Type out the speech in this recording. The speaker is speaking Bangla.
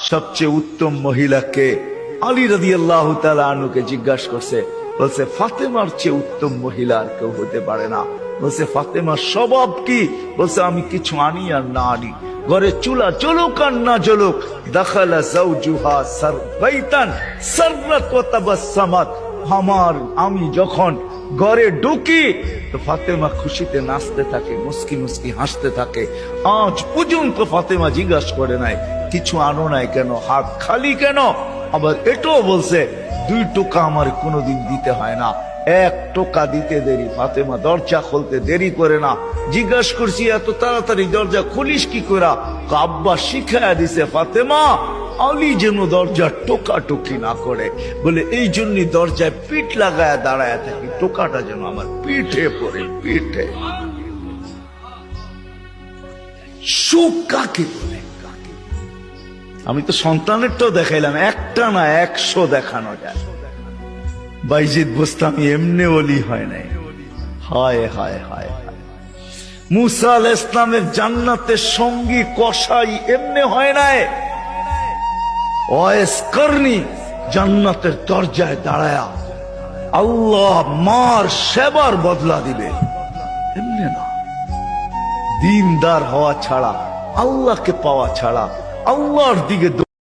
সবচেয়ে উত্তম মহিলাকে? আলী রাদিয়াল্লাহু তাআলা আনহুকে জিজ্ঞাসা করছে, বলছে ফাতেমার চেয়ে উত্তম মহিলা আর কেউ হতে পারে না। বলছে ফাতেমার স্বভাব কি? বলছে আমি কিছু আনি আর না আনি, ঘরে চুলা জ্বলুক আর না জ্বলুক, দাখালা যাওজুহা সারবাইতান সাররাত ওয়া তাবাসসামাত, আমি যখন ঘরে ঢুকি তো ফাতেমা খুশিতে নাচতে থাকে, মুস্কি মুস্কি হাসতে থাকে। আজ পর্যন্ত ফাতেমা জিজ্ঞাসা করে নাই কিছু আনো নাই কেন, হাত খালি কেন। আবার এটাও বলছে 2 টোকা আমার কোনোদিন দিতে হয় না, 1 টোকা দিতে দেরি। ফাতেমা দরজা খুলতে দেরি করে না। জিজ্ঞাসা করছি এত তাড়াতাড়ি দরজা খুলিস কি করে? আব্বা শিখায়া দিছে ফাতেমা আলী যেন দরজা টোকাটুকি না করে, বলে এই জন্যই দরজায় পিঠ লাগায় দাঁড়ায় থাকি, টোকাটা যেন আমার পিঠে পড়ে। পিঠে সুখ কাকে বলে? আমি তো সন্তানেরটাও দেখাইলাম, একটা না 100 দেখানো যায়। বাইজিদ বোস্তামি এমনি ওলি হয় নাই। হায় হায় হায় হায়। মুসা আলাইহিস সালামের জান্নাতের সঙ্গী কসাই এমনি হয় নাই। ওয়াইস করনি জান্নাতের দরজায় দাঁড়ায়া আল্লাহ মার সেবার বদলা দিবে, এমনি না। দিনদার হওয়া ছাড়া, আল্লাহকে পাওয়া ছাড়া, আল্লাহর দিকে